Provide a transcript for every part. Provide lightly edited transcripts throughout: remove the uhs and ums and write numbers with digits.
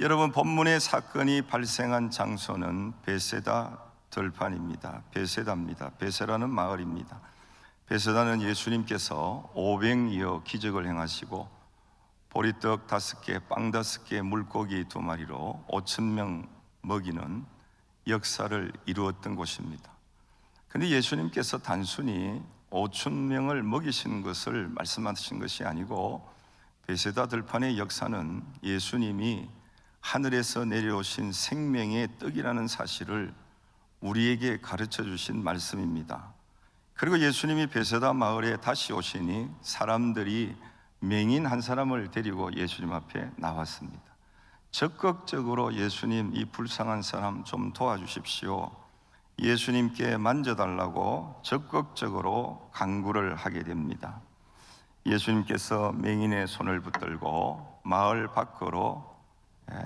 여러분, 본문의 사건이 발생한 장소는 베세다 들판입니다. 베세다입니다. 베세라는 마을입니다. 베세다는 예수님께서 500여 기적을 행하시고 보리떡 5개, 빵 5개, 물고기 2마리로 5,000명 먹이는 역사를 이루었던 곳입니다. 그런데 예수님께서 단순히 5,000명을 먹이신 것을 말씀하신 것이 아니고, 베세다 들판의 역사는 예수님이 하늘에서 내려오신 생명의 떡이라는 사실을 우리에게 가르쳐 주신 말씀입니다. 그리고 예수님이 베세다 마을에 다시 오시니 사람들이 맹인 한 사람을 데리고 예수님 앞에 나왔습니다. 적극적으로 예수님, 이 불쌍한 사람 좀 도와주십시오, 예수님께 만져달라고 적극적으로 간구를 하게 됩니다. 예수님께서 맹인의 손을 붙들고 마을 밖으로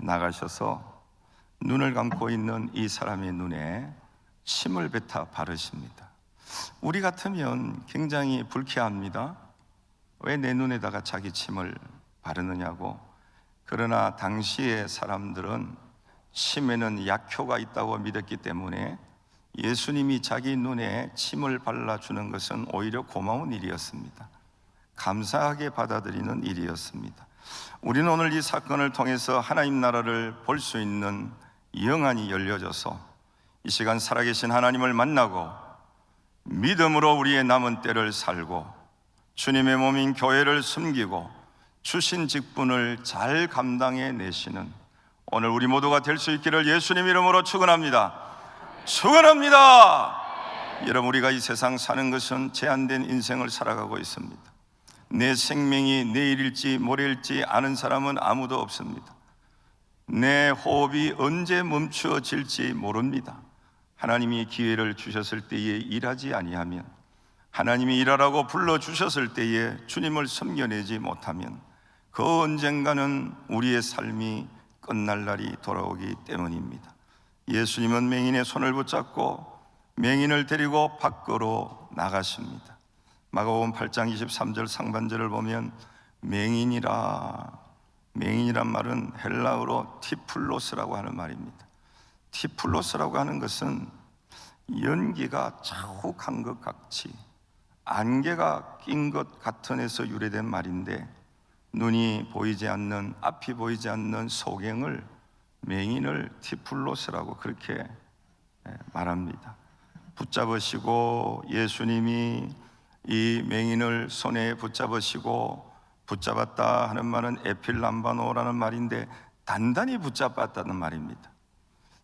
나가셔서 눈을 감고 있는 이 사람의 눈에 침을 뱉어 바르십니다. 우리 같으면 굉장히 불쾌합니다. 왜 내 눈에다가 자기 침을 바르느냐고. 그러나 당시의 사람들은 침에는 약효가 있다고 믿었기 때문에 예수님이 자기 눈에 침을 발라주는 것은 오히려 고마운 일이었습니다. 감사하게 받아들이는 일이었습니다. 우리는 오늘 이 사건을 통해서 하나님 나라를 볼 수 있는 영안이 열려져서 이 시간 살아계신 하나님을 만나고 믿음으로 우리의 남은 때를 살고 주님의 몸인 교회를 숨기고 주신 직분을 잘 감당해 내시는 오늘 우리 모두가 될 수 있기를 예수님 이름으로 축원합니다. 축원합니다. 여러분, 우리가 이 세상 사는 것은 제한된 인생을 살아가고 있습니다. 내 생명이 내일일지 모레일지 아는 사람은 아무도 없습니다. 내 호흡이 언제 멈추어질지 모릅니다. 하나님이 기회를 주셨을 때에 일하지 아니하면, 하나님이 일하라고 불러주셨을 때에 주님을 섬겨내지 못하면 그 언젠가는 우리의 삶이 끝날 날이 돌아오기 때문입니다. 예수님은 맹인의 손을 붙잡고 맹인을 데리고 밖으로 나가십니다. 마가복음 8장 23절 상반절을 보면 맹인이란 말은 헬라어로 티플로스라고 하는 말입니다. 티플로스라고 하는 것은 연기가 자욱한 것 같이 안개가 낀 것 같은 에서 유래된 말인데, 눈이 보이지 않는, 앞이 보이지 않는 소경을, 맹인을 티플로스라고 그렇게 말합니다. 붙잡으시고 예수님이 이 맹인을 손에 붙잡으시고, 붙잡았다 하는 말은 에필람바노라는 말인데 단단히 붙잡았다는 말입니다.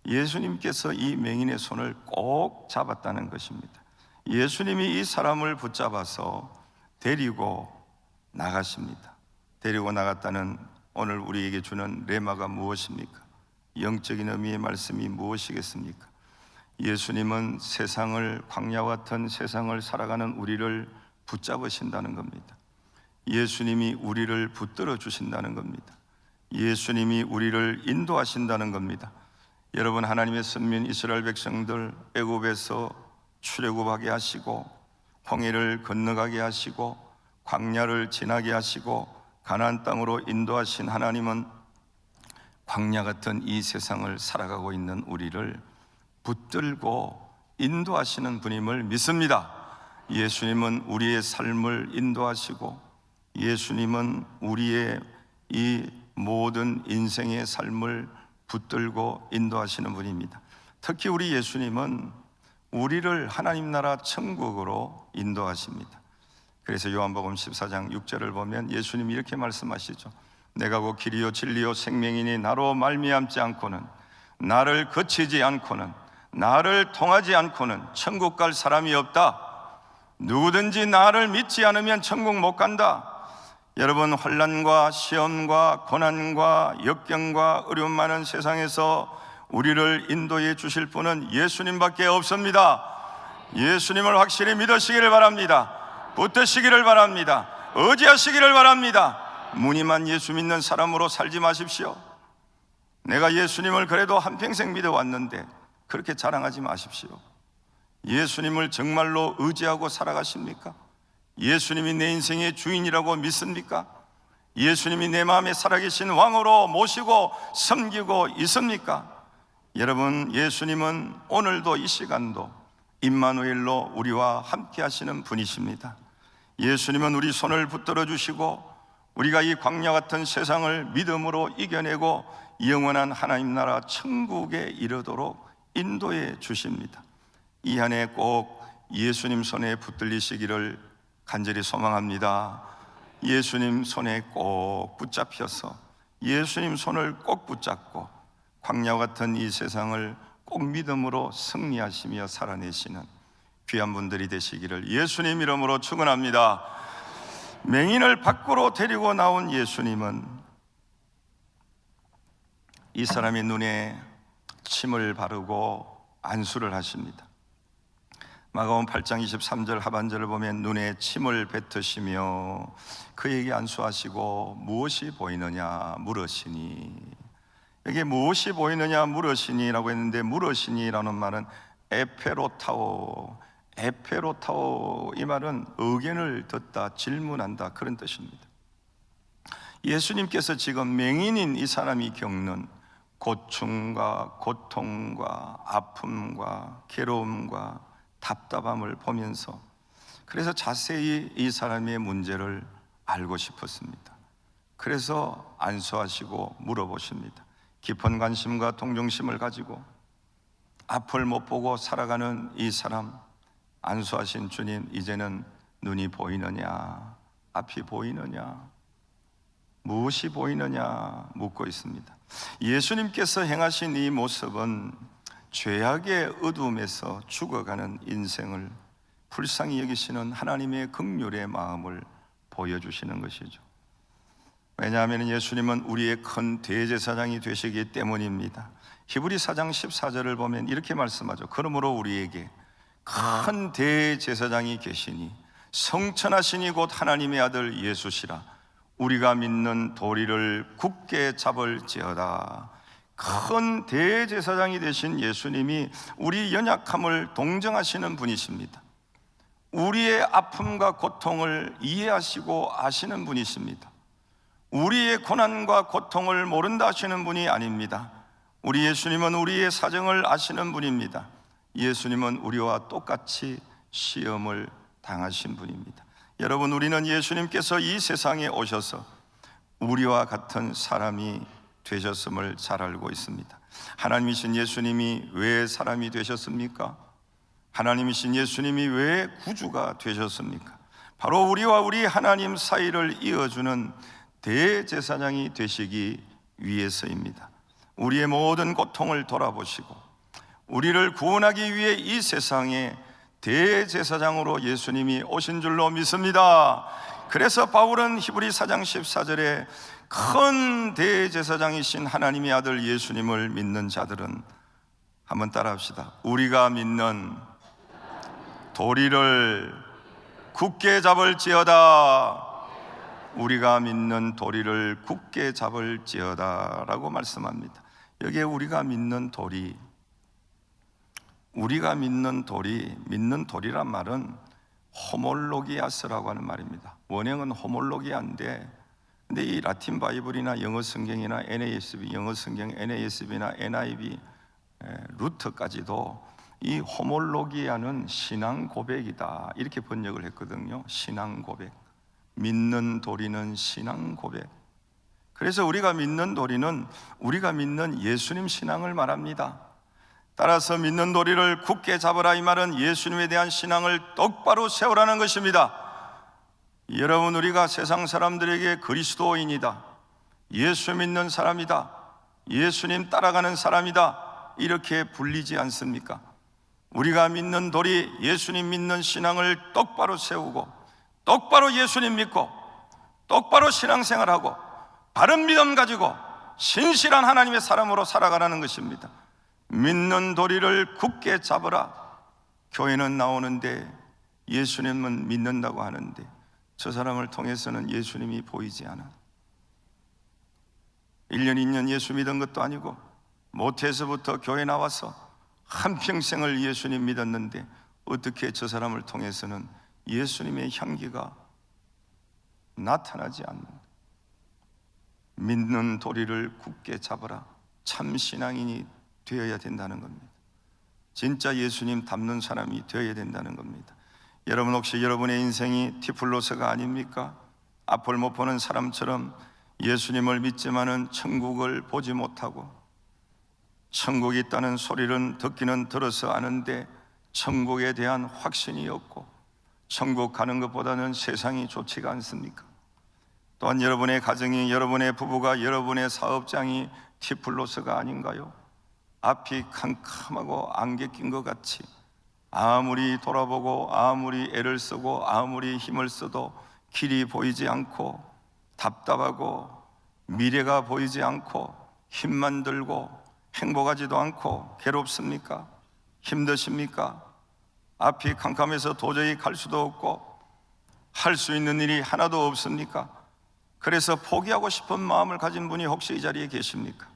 예수님께서 이 맹인의 손을 꼭 잡았다는 것입니다. 예수님이 이 사람을 붙잡아서 데리고 나가십니다. 데리고 나갔다는 오늘 우리에게 주는 레마가 무엇입니까? 영적인 의미의 말씀이 무엇이겠습니까? 예수님은 세상을, 광야와 같은 세상을 살아가는 우리를 붙잡으신다는 겁니다. 예수님이 우리를 붙들어 주신다는 겁니다. 예수님이 우리를 인도하신다는 겁니다. 여러분, 하나님의 선민 이스라엘 백성들 애굽에서 출애굽하게 하시고 홍해를 건너가게 하시고 광야를 지나게 하시고 가나안 땅으로 인도하신 하나님은 광야 같은 이 세상을 살아가고 있는 우리를 붙들고 인도하시는 분임을 믿습니다. 예수님은 우리의 삶을 인도하시고 예수님은 우리의 이 모든 인생의 삶을 붙들고 인도하시는 분입니다. 특히 우리 예수님은 우리를 하나님 나라 천국으로 인도하십니다. 그래서 요한복음 14장 6절을 보면 예수님이 이렇게 말씀하시죠. 내가 곧 길이요 진리요 생명이니 나로 말미암지 않고는, 나를 거치지 않고는, 나를 통하지 않고는 천국 갈 사람이 없다. 누구든지 나를 믿지 않으면 천국 못 간다. 여러분, 환난과 시험과 고난과 역경과 어려움 많은 세상에서 우리를 인도해 주실 분은 예수님밖에 없습니다. 예수님을 확실히 믿으시기를 바랍니다. 붙드시기를 바랍니다. 의지하시기를 바랍니다. 무늬만 예수 믿는 사람으로 살지 마십시오. 내가 예수님을 그래도 한평생 믿어왔는데 그렇게 자랑하지 마십시오. 예수님을 정말로 의지하고 살아가십니까? 예수님이 내 인생의 주인이라고 믿습니까? 예수님이 내 마음에 살아계신 왕으로 모시고 섬기고 있습니까? 여러분, 예수님은 오늘도 이 시간도 임마누엘로 우리와 함께 하시는 분이십니다. 예수님은 우리 손을 붙들어 주시고 우리가 이 광야 같은 세상을 믿음으로 이겨내고 영원한 하나님 나라 천국에 이르도록 인도해 주십니다. 이 한 해 꼭 예수님 손에 붙들리시기를 간절히 소망합니다. 예수님 손에 꼭 붙잡혀서 예수님 손을 꼭 붙잡고 광야 같은 이 세상을 꼭 믿음으로 승리하시며 살아내시는 귀한 분들이 되시기를 예수님 이름으로 축원합니다. 맹인을 밖으로 데리고 나온 예수님은 이 사람의 눈에 침을 바르고 안수를 하십니다. 마가복음 8장 23절 하반절을 보면 눈에 침을 뱉으시며 그에게 안수하시고 무엇이 보이느냐 물으시니, 여기 무엇이 보이느냐 물으시니라고 했는데, 물으시니라는 말은 에페로타오, 이 말은 의견을 듣다, 질문한다, 그런 뜻입니다. 예수님께서 지금 맹인인 이 사람이 겪는 고충과 고통과 아픔과 괴로움과 답답함을 보면서 그래서 자세히 이 사람의 문제를 알고 싶었습니다. 그래서 안수하시고 물어보십니다. 깊은 관심과 동정심을 가지고 앞을 못 보고 살아가는 이 사람, 안수하신 주님, 이제는 눈이 보이느냐, 앞이 보이느냐, 무엇이 보이느냐 묻고 있습니다. 예수님께서 행하신 이 모습은 죄악의 어두움에서 죽어가는 인생을 불쌍히 여기시는 하나님의 긍휼의 마음을 보여주시는 것이죠. 왜냐하면 예수님은 우리의 큰 대제사장이 되시기 때문입니다. 히브리 4장 14절을 보면 이렇게 말씀하죠. 그러므로 우리에게 큰 대제사장이 계시니 성천하시니 곧 하나님의 아들 예수시라. 우리가 믿는 도리를 굳게 잡을지어다. 큰 대제사장이 되신 예수님이 우리 연약함을 동정하시는 분이십니다. 우리의 아픔과 고통을 이해하시고 아시는 분이십니다. 우리의 고난과 고통을 모른다 하시는 분이 아닙니다. 우리 예수님은 우리의 사정을 아시는 분입니다. 예수님은 우리와 똑같이 시험을 당하신 분입니다. 여러분, 우리는 예수님께서 이 세상에 오셔서 우리와 같은 사람이 되셨음을 잘 알고 있습니다. 하나님이신 예수님이 왜 사람이 되셨습니까? 하나님이신 예수님이 왜 구주가 되셨습니까? 바로 우리와 우리 하나님 사이를 이어주는 대제사장이 되시기 위해서입니다. 우리의 모든 고통을 돌아보시고 우리를 구원하기 위해 이 세상에 대제사장으로 예수님이 오신 줄로 믿습니다. 그래서 바울은 히브리 4장 14절에 큰 대제사장이신 하나님의 아들 예수님을 믿는 자들은, 한번 따라합시다. 우리가 믿는 도리를 굳게 잡을지어다. 우리가 믿는 도리를 굳게 잡을지어다 라고 말씀합니다. 여기에 우리가 믿는 도리, 믿는 도리란 말은 호몰로기아스라고 하는 말입니다. 원형은 호몰로기아인데, 근데 이 라틴 바이블이나 영어 성경이나 NASB, 영어 성경 NASB나 NIV, 루트까지도 이 호몰로기아는 신앙 고백이다 이렇게 번역을 했거든요. 신앙 고백, 믿는 도리는 신앙 고백. 그래서 우리가 믿는 도리는 우리가 믿는 예수님 신앙을 말합니다. 따라서 믿는 도리를 굳게 잡으라, 이 말은 예수님에 대한 신앙을 똑바로 세우라는 것입니다. 여러분, 우리가 세상 사람들에게 그리스도인이다, 예수 믿는 사람이다, 예수님 따라가는 사람이다 이렇게 불리지 않습니까? 우리가 믿는 도리, 예수님 믿는 신앙을 똑바로 세우고 똑바로 예수님 믿고 똑바로 신앙생활하고 바른 믿음 가지고 신실한 하나님의 사람으로 살아가라는 것입니다. 믿는 도리를 굳게 잡으라. 교회는 나오는데 예수님은 믿는다고 하는데 저 사람을 통해서는 예수님이 보이지 않아. 1년 2년 예수 믿은 것도 아니고 모태에서부터 교회 나와서 한평생을 예수님 믿었는데 어떻게 저 사람을 통해서는 예수님의 향기가 나타나지 않는다. 믿는 도리를 굳게 잡아라. 참 신앙인이 되어야 된다는 겁니다. 진짜 예수님 닮는 사람이 되어야 된다는 겁니다. 여러분, 혹시 여러분의 인생이 디플로서가 아닙니까? 앞을 못 보는 사람처럼 예수님을 믿지만은 천국을 보지 못하고, 천국이 있다는 소리는 듣기는 들어서 아는데 천국에 대한 확신이 없고, 천국 가는 것보다는 세상이 좋지가 않습니까? 또한 여러분의 가정이, 여러분의 부부가, 여러분의 사업장이 디플로서가 아닌가요? 앞이 캄캄하고 안개 낀 것 같이 아무리 돌아보고 아무리 애를 쓰고 아무리 힘을 써도 길이 보이지 않고, 답답하고 미래가 보이지 않고, 힘만 들고 행복하지도 않고 괴롭습니까? 힘드십니까? 앞이 캄캄해서 도저히 갈 수도 없고 할 수 있는 일이 하나도 없습니까? 그래서 포기하고 싶은 마음을 가진 분이 혹시 이 자리에 계십니까?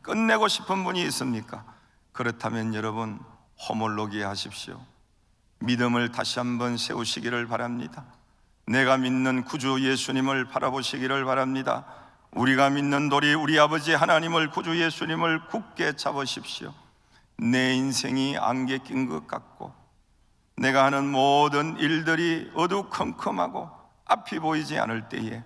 끝내고 싶은 분이 있습니까? 그렇다면 여러분, 호몰로기 하십시오. 믿음을 다시 한번 세우시기를 바랍니다. 내가 믿는 구주 예수님을 바라보시기를 바랍니다. 우리가 믿는 도리, 우리 아버지 하나님을, 구주 예수님을 굳게 잡으십시오. 내 인생이 안개 낀 것 같고 내가 하는 모든 일들이 어두컴컴하고 앞이 보이지 않을 때에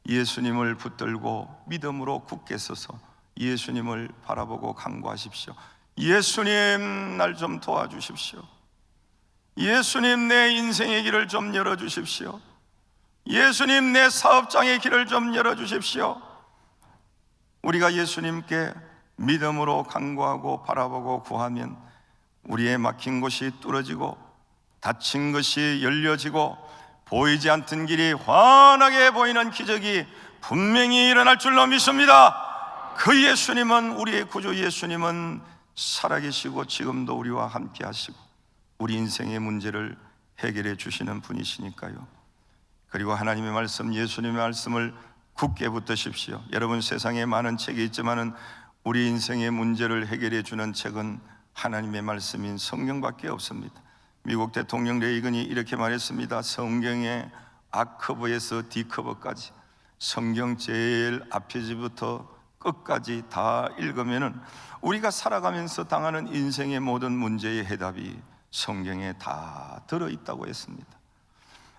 예수님을 붙들고 믿음으로 굳게 서서 예수님을 바라보고 간구하십시오. 예수님, 날 좀 도와주십시오. 예수님, 내 인생의 길을 좀 열어주십시오. 예수님, 내 사업장의 길을 좀 열어주십시오. 우리가 예수님께 믿음으로 간구하고 바라보고 구하면 우리의 막힌 곳이 뚫어지고 닫힌 것이 열려지고 보이지 않던 길이 환하게 보이는 기적이 분명히 일어날 줄로 믿습니다. 그 예수님은, 우리의 구주 예수님은 살아계시고 지금도 우리와 함께 하시고 우리 인생의 문제를 해결해 주시는 분이시니까요. 그리고 하나님의 말씀, 예수님의 말씀을 굳게 붙드십시오. 여러분, 세상에 많은 책이 있지만은 우리 인생의 문제를 해결해 주는 책은 하나님의 말씀인 성경밖에 없습니다. 미국 대통령 레이건이 이렇게 말했습니다. 성경의 아커버에서 디커버까지 성경 제일 앞페이지부터 끝까지 다 읽으면은 우리가 살아가면서 당하는 인생의 모든 문제의 해답이 성경에 다 들어있다고 했습니다.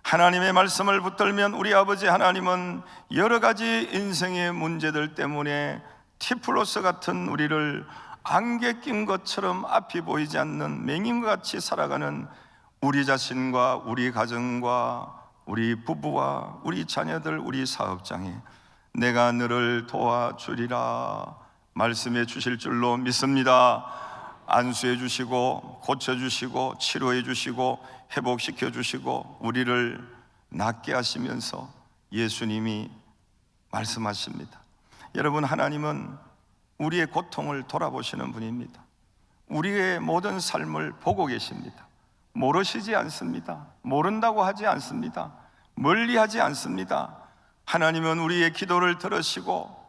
하나님의 말씀을 붙들면 우리 아버지 하나님은 여러 가지 인생의 문제들 때문에 디플로서 같은 우리를 안개 낀 것처럼 앞이 보이지 않는 맹인과 같이 살아가는 우리 자신과 우리 가정과 우리 부부와 우리 자녀들, 우리 사업장에 내가 너를 도와주리라 말씀해 주실 줄로 믿습니다. 안수해 주시고 고쳐 주시고 치료해 주시고 회복시켜 주시고 우리를 낫게 하시면서 예수님이 말씀하십니다. 여러분, 하나님은 우리의 고통을 돌아보시는 분입니다. 우리의 모든 삶을 보고 계십니다. 모르시지 않습니다. 모른다고 하지 않습니다. 멀리하지 않습니다. 하나님은 우리의 기도를 들으시고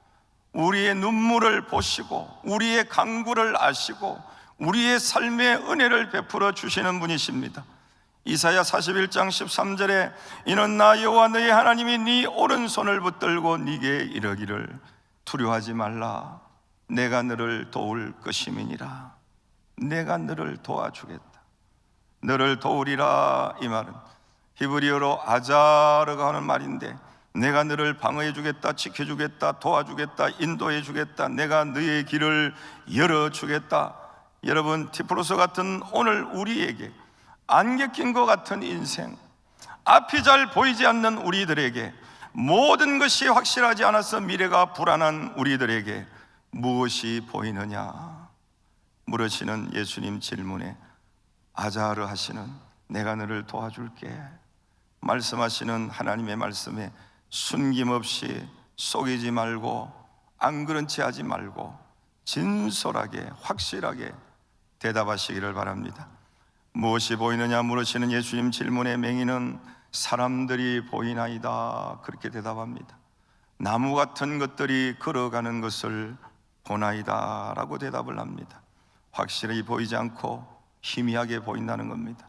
우리의 눈물을 보시고 우리의 간구를 아시고 우리의 삶의 은혜를 베풀어 주시는 분이십니다. 이사야 41장 13절에 이는 나 여호와 너의 하나님이 네 오른손을 붙들고 네게 이르기를 두려워하지 말라 내가 너를 도울 것임이니라. 내가 너를 도와주겠다. 너를 도우리라. 이 말은 히브리어로 아자르가 하는 말인데 내가 너를 방어해 주겠다, 지켜주겠다, 도와주겠다, 인도해 주겠다, 내가 너의 길을 열어주겠다. 여러분, 디플로서 같은 오늘 우리에게 안개 낀 것 같은 인생, 앞이 잘 보이지 않는 우리들에게, 모든 것이 확실하지 않아서 미래가 불안한 우리들에게 무엇이 보이느냐 물으시는 예수님 질문에 아자르 하시는 내가 너를 도와줄게 말씀하시는 하나님의 말씀에 숨김없이 속이지 말고 안 그런 채 하지 말고 진솔하게 확실하게 대답하시기를 바랍니다. 무엇이 보이느냐 물으시는 예수님 질문에 맹인은 사람들이 보이나이다 그렇게 대답합니다. 나무 같은 것들이 걸어가는 것을 보나이다 라고 대답을 합니다. 확실히 보이지 않고 희미하게 보인다는 겁니다.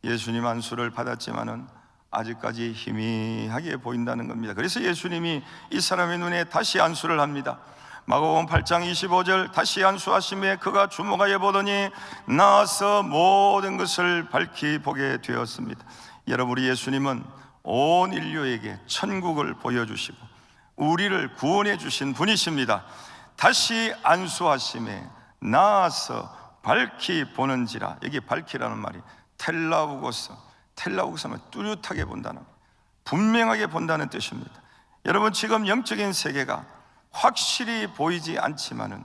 예수님 안수를 받았지만은 아직까지 희미하게 보인다는 겁니다. 그래서 예수님이 이 사람의 눈에 다시 안수를 합니다. 마가복음 8장 25절, 다시 안수하심에 그가 주목하여 보더니 나아서 모든 것을 밝히 보게 되었습니다. 여러분, 우리 예수님은 온 인류에게 천국을 보여주시고 우리를 구원해 주신 분이십니다. 다시 안수하심에 나아서 밝히 보는지라. 여기 밝히라는 말이 텔라우고서는 뚜렷하게 본다는, 분명하게 본다는 뜻입니다. 여러분, 지금 영적인 세계가 확실히 보이지 않지만은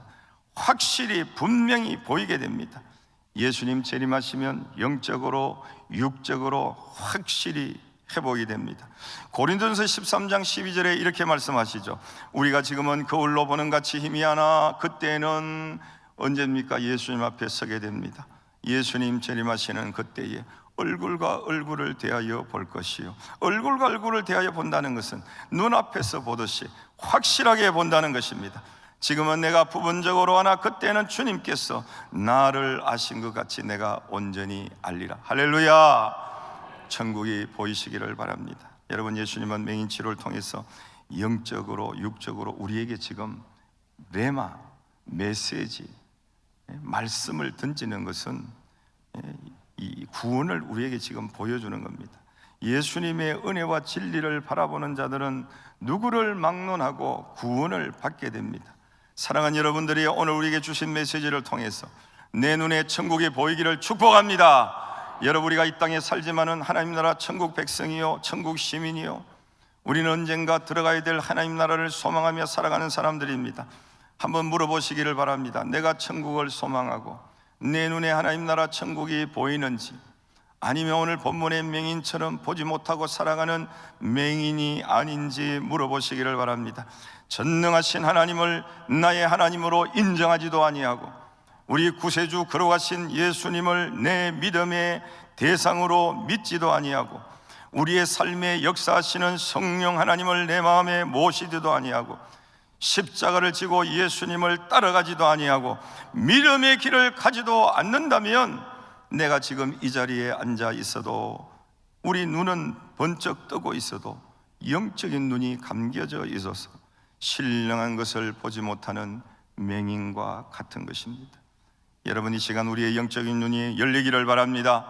확실히 분명히 보이게 됩니다. 예수님 재림하시면 영적으로 육적으로 확실히 회복이 됩니다. 고린도전서 13장 12절에 이렇게 말씀하시죠. 우리가 지금은 거울로 보는 같이 희미하나 그때는 언제입니까? 예수님 앞에 서게 됩니다. 예수님 재림하시는 그때에 얼굴과 얼굴을 대하여 볼 것이요, 얼굴과 얼굴을 대하여 본다는 것은 눈앞에서 보듯이 확실하게 본다는 것입니다. 지금은 내가 부분적으로 하나 그때는 주님께서 나를 아신 것 같이 내가 온전히 알리라. 할렐루야. 천국이 보이시기를 바랍니다. 여러분, 예수님은 맹인치료를 통해서 영적으로 육적으로 우리에게 지금 레마, 메시지, 말씀을 던지는 것은 이 구원을 우리에게 지금 보여주는 겁니다. 예수님의 은혜와 진리를 바라보는 자들은 누구를 막론하고 구원을 받게 됩니다. 사랑하는 여러분들이 오늘 우리에게 주신 메시지를 통해서 내 눈에 천국이 보이기를 축복합니다. 여러분, 우리가 이 땅에 살지만은 하나님 나라 천국 백성이요, 천국 시민이요, 우리는 언젠가 들어가야 될 하나님 나라를 소망하며 살아가는 사람들입니다. 한번 물어보시기를 바랍니다. 내가 천국을 소망하고 내 눈에 하나님 나라 천국이 보이는지, 아니면 오늘 본문의 맹인처럼 보지 못하고 살아가는 맹인이 아닌지 물어보시기를 바랍니다. 전능하신 하나님을 나의 하나님으로 인정하지도 아니하고 우리 구세주 걸어가신 예수님을 내 믿음의 대상으로 믿지도 아니하고 우리의 삶에 역사하시는 성령 하나님을 내 마음에 모시지도 아니하고 십자가를 지고 예수님을 따라가지도 아니하고 믿음의 길을 가지도 않는다면 내가 지금 이 자리에 앉아 있어도, 우리 눈은 번쩍 뜨고 있어도 영적인 눈이 감겨져 있어서 신령한 것을 보지 못하는 맹인과 같은 것입니다. 여러분, 이 시간 우리의 영적인 눈이 열리기를 바랍니다.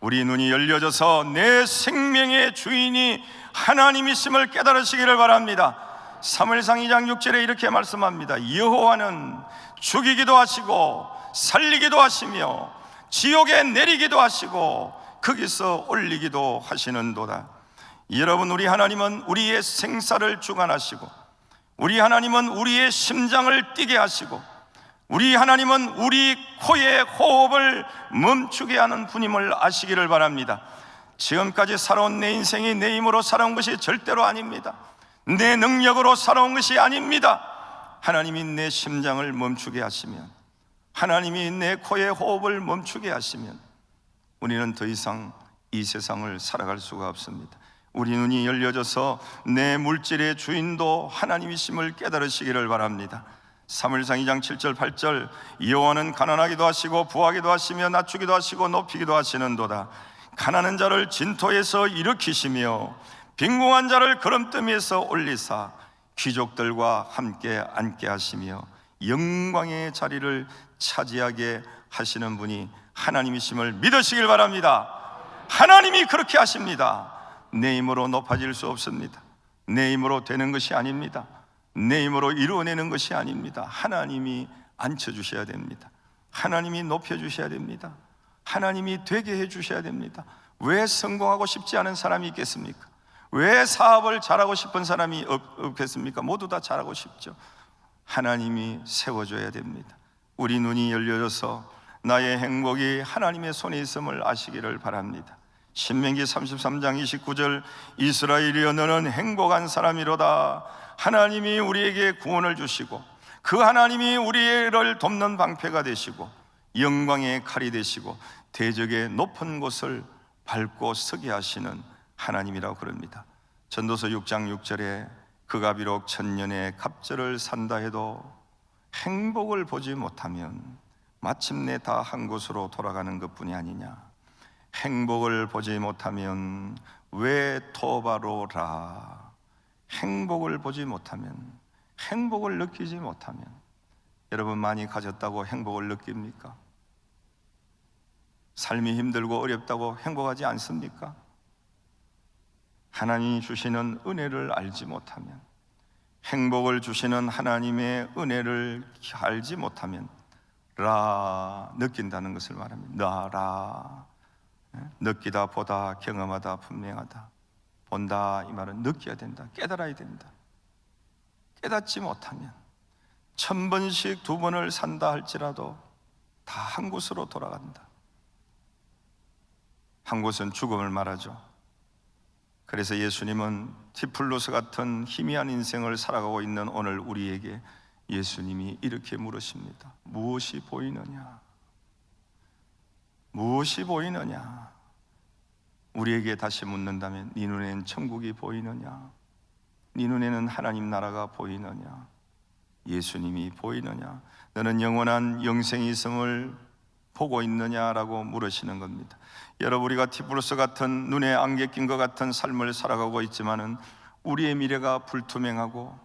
우리 눈이 열려져서 내 생명의 주인이 하나님이심을 깨달으시기를 바랍니다. 사무엘상 2장 6절에 이렇게 말씀합니다. 여호와는 죽이기도 하시고 살리기도 하시며 지옥에 내리기도 하시고 거기서 올리기도 하시는도다. 여러분, 우리 하나님은 우리의 생사를 주관하시고 우리 하나님은 우리의 심장을 뛰게 하시고 우리 하나님은 우리 코의 호흡을 멈추게 하는 분임을 아시기를 바랍니다. 지금까지 살아온 내 인생이 내 힘으로 살아온 것이 절대로 아닙니다. 내 능력으로 살아온 것이 아닙니다. 하나님이 내 심장을 멈추게 하시면, 하나님이 내 코의 호흡을 멈추게 하시면 우리는 더 이상 이 세상을 살아갈 수가 없습니다. 우리 눈이 열려져서 내 물질의 주인도 하나님이심을 깨달으시기를 바랍니다. 사무엘상 2장 7절 8절, 여호와는 가난하기도 하시고 부하기도 하시며 낮추기도 하시고 높이기도 하시는도다. 가난한 자를 진토에서 일으키시며 빈궁한 자를 거름더미에서 올리사 귀족들과 함께 앉게 하시며 영광의 자리를 차지하게 하시는 분이 하나님이심을 믿으시길 바랍니다. 하나님이 그렇게 하십니다. 내 힘으로 높아질 수 없습니다. 내 힘으로 되는 것이 아닙니다. 내 힘으로 이루어내는 것이 아닙니다. 하나님이 앉혀주셔야 됩니다. 하나님이 높여주셔야 됩니다. 하나님이 되게 해주셔야 됩니다. 왜 성공하고 싶지 않은 사람이 있겠습니까? 왜 사업을 잘하고 싶은 사람이 없겠습니까? 모두 다 잘하고 싶죠. 하나님이 세워줘야 됩니다. 우리 눈이 열려져서 나의 행복이 하나님의 손에 있음을 아시기를 바랍니다. 신명기 33장 29절, 이스라엘이여 너는 행복한 사람이로다. 하나님이 우리에게 구원을 주시고 그 하나님이 우리를 돕는 방패가 되시고 영광의 칼이 되시고 대적의 높은 곳을 밟고 서게 하시는 하나님이라고 그럽니다. 전도서 6장 6절에 그가 비록 천년의 갑절을 산다 해도 행복을 보지 못하면 마침내 다 한 곳으로 돌아가는 것뿐이 아니냐. 행복을 보지 못하면 왜 토바로라. 행복을 보지 못하면, 행복을 느끼지 못하면, 여러분 많이 가졌다고 행복을 느낍니까? 삶이 힘들고 어렵다고 행복하지 않습니까? 하나님이 주시는 은혜를 알지 못하면, 행복을 주시는 하나님의 은혜를 알지 못하면 라 느낀다는 것을 말합니다. 라 느끼다, 보다, 경험하다, 분명하다. 본다 이 말은 느껴야 된다, 깨달아야 된다. 깨닫지 못하면 1000번씩 2번을 산다 할지라도 다 한 곳으로 돌아간다. 한 곳은 죽음을 말하죠. 그래서 예수님은 디플로스 같은 희미한 인생을 살아가고 있는 오늘 우리에게 예수님이 이렇게 물으십니다. 무엇이 보이느냐? 무엇이 보이느냐? 우리에게 다시 묻는다면 네 눈에는 천국이 보이느냐? 네 눈에는 하나님 나라가 보이느냐? 예수님이 보이느냐? 너는 영원한 영생이 있음을 보고 있느냐라고 물으시는 겁니다. 여러분, 우리가 디플로스 같은 눈에 안개 낀 것 같은 삶을 살아가고 있지만은 우리의 미래가 불투명하고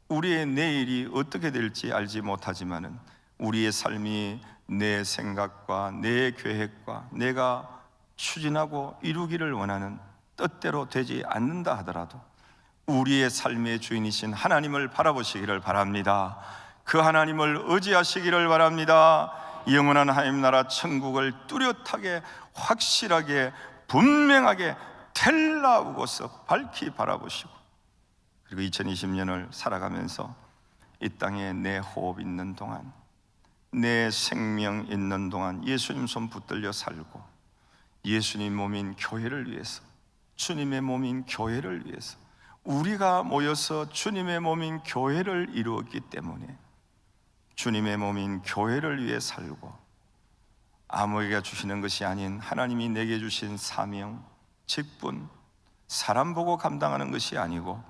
우리의 내일이 어떻게 될지 알지 못하지만은 우리의 삶이 내 생각과 내 계획과 내가 추진하고 이루기를 원하는 뜻대로 되지 않는다 하더라도 우리의 삶의 주인이신 하나님을 바라보시기를 바랍니다. 그 하나님을 의지하시기를 바랍니다. 영원한 하나님 나라 천국을 뚜렷하게 확실하게 분명하게 텔라우고서 밝히 바라보시고, 그리고 2020년을 살아가면서 이 땅에 내 호흡 있는 동안, 내 생명 있는 동안 예수님 손 붙들려 살고 예수님 몸인 교회를 위해서, 주님의 몸인 교회를 위해서, 우리가 모여서 주님의 몸인 교회를 이루었기 때문에 주님의 몸인 교회를 위해 살고, 아무에게 주시는 것이 아닌 하나님이 내게 주신 사명, 직분, 사람 보고 감당하는 것이 아니고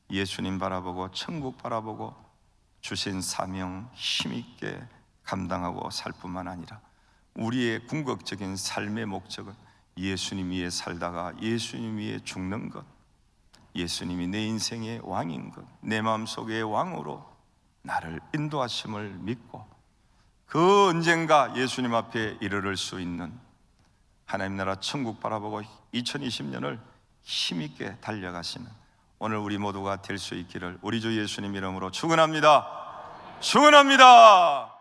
예수님 바라보고 천국 바라보고 주신 사명 힘있게 감당하고 살 뿐만 아니라 우리의 궁극적인 삶의 목적은 예수님 위에 살다가 예수님 위에 죽는 것, 예수님이 내 인생의 왕인 것, 내 마음속의 왕으로 나를 인도하심을 믿고 그 언젠가 예수님 앞에 이르를 수 있는 하나님 나라 천국 바라보고 2020년을 힘있게 달려가시는 오늘 우리 모두가 될 수 있기를 우리 주 예수님 이름으로 축원합니다. 축원합니다.